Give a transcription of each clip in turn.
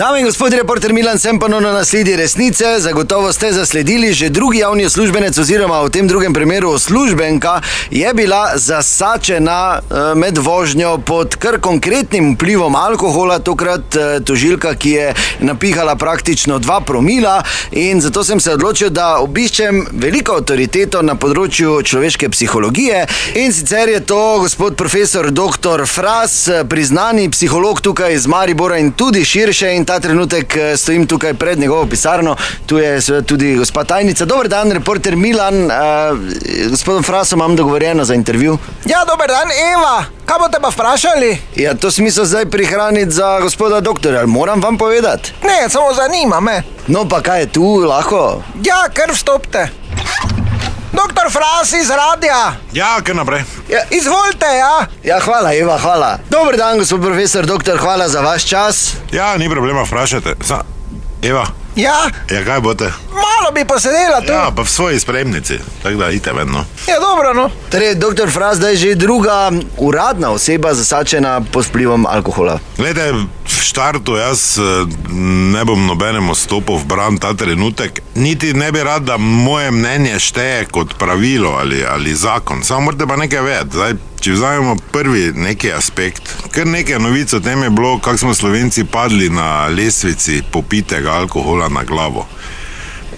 Dame in gospodje, reporter Milan sem ponovno na sledi resnice. Zagotovo ste zasledili, že drugi javni uslužbenec oziroma v tem drugem primeru uslužbenka je bila zasačena med vožnjo pod kar konkretnim vplivom alkohola, tokrat tožilka, ki je napihala praktično 2 promila, in zato sem se odločil, da obiščem veliko avtoriteto na področju človeške psihologije, in sicer je to gospod profesor dr. Fras, priznani psiholog tukaj iz Maribora in tudi širše, in ta trenutek stojim tukaj pred njegovo pisarno. Tu je tudi gospa tajnica. Dober dan, reporter Milan. Gospodom Frasom imam dogovorjeno za intervju. Ja, dober dan, Eva. Kaj boste pa vprašali? Ja, to smisel zdaj prihraniti za gospoda doktorja, ali moram vam povedati? Ne, samo zanima me. No pa kaj je tu, lahko? Ja, kar vstopite. Doktor Fras iz radia. Ja, kar naprej. Ja. Izvolite, ja. Ja, hvala, Eva, hvala. Dober dan, gospod profesor doktor, hvala za vaš čas. Ja, ni problema, vprašajte. Eva, Ja, kaj boste? malo bi posedela tu. Ja, pa v svoji spremnici, tako da ite vedno. Ja, dobro, no. Torej, doktor Fras, da je že druga uradna oseba zasačena pod vplivom alkohola. Glejte, v štartu jaz ne bom nobenemu stopil v bran ta trenutek, niti ne bi rad, da moje mnenje šteje kot pravilo ali zakon. Samo morate pa nekaj vedeti. Zdaj, če vzamemo prvi neki aspekt, kar nekaj novic o tem je bilo, kako smo Slovenci padli na lestvici popitega alkohola na glavo.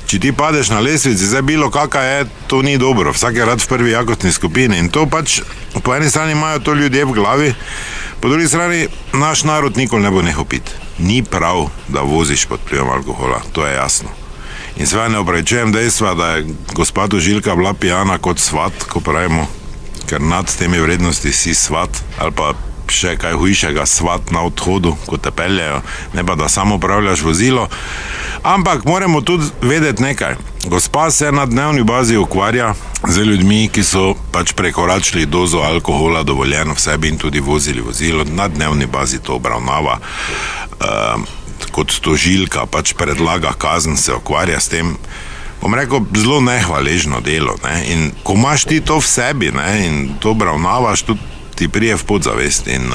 Če ti padeš na lestvici, zdaj bilo kakva je, to ni dobro, vsak je rad v prvi jakostni skupini, in to pač po eni strani imajo to ljudje v glavi, po drugi strani naš narod nikoli ne bo nehal piti. Ni prav, da voziš pod vplivom alkohola, to je jasno. In seveda ne opravičujem dejstva, da je gospa tožilka bila pijana kot svat, ko pravimo, ker nad temi vrednosti si svat, ali pa še kaj hujšega, svat na odhodu, ko te peljejo, ne pa da samo upravljaš vozilo. Ampak moramo tudi vedeti nekaj. Gospa se na dnevni bazi ukvarja z ljudmi, ki so pač prekoračili dozo alkohola dovoljeno v sebi in tudi vozili vozilo. Na dnevni bazi to obravnava kot tožilka, pač predlaga kazen, se ukvarja s tem. Bom rekel, zelo nehvaležno delo, ne? In ko imaš ti to v sebi, ne? In to obravnavaš, tudi ti prije v podzavest. In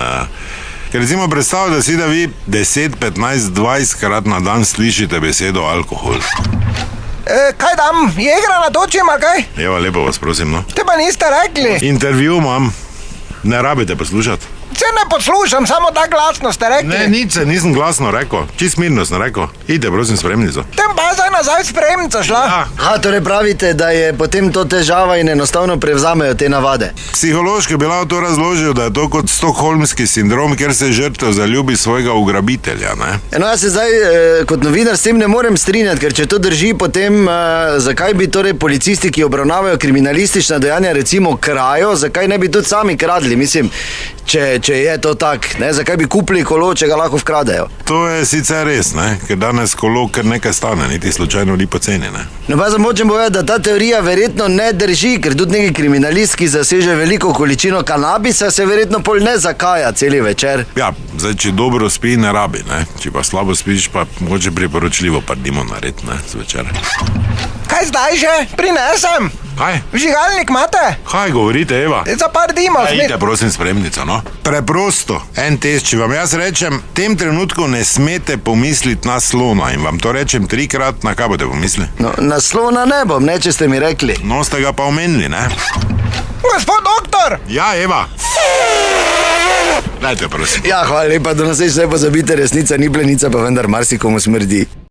ker recimo predstavljate si, da vi 10, 15, 20 krat na dan slišite besedo alkohol. Kaj dam, jegra natočim, ali kaj? Evo, lepo vas prosim, no. Te pa niste rekli. Intervju imam, ne rabite poslušati. Se ne poslušam, samo tako glasno ste rekli. Ne, nič se nisem glasno rekel, čist mirno sem rekel. Idite, prosim, spremnico. Tem pa je zdaj nazaj spremnica šla. Ja. Torej pravite, da je potem to težava in enostavno prevzamejo te navade. Psihološki bi lahko to razložil, da je to kot stokholmski sindrom, kjer se žrtev zaljubi svojega ugrabitelja, ne? No, jaz se zdaj kot novinar s tem ne morem strinjati, ker če to drži, potem zakaj bi torej policisti, ki obravnavajo kriminalistična dejanja, recimo krajo, zakaj ne bi tudi sami kradli, mislim, če je to tak, ne, zakaj bi kupili kolo, če ga lahko vkradejo? To je sicer res, ne, ker danes kolo kar nekaj stane, niti slučajno ni poceni, ne. No pa sem hočem povedati, da ta teorija verjetno ne drži, ker tudi neki kriminalist, ki zaseže veliko količino kanabisa, se verjetno pol ne zakaja celi večer. Ja, zdaj, če dobro spi, ne rabi, ne, če pa slabo spiš, pa mogoče priporočljivo pardimo narediti, ne, zvečer. Kaj zdaj že? Prinesem. Kaj? Vžigalnik imate? Kaj govorite, Eva? Za par dimov. Idite, prosim, spremnico, no. Preprosto, en test, če vam jaz rečem, v tem trenutku ne smete pomisliti na slona in vam to rečem 3-krat, na kaj boste pomislili? No, na slona ne bom, ne, če ste mi rekli. No, ste ga pa omenili, ne? Gospod doktor! Ja, Eva. Dajte, prosim. Ja, hvala lepa, do naslednjič ne pozabite, resnica ni plenica, pa vendar marsikomu smrdi.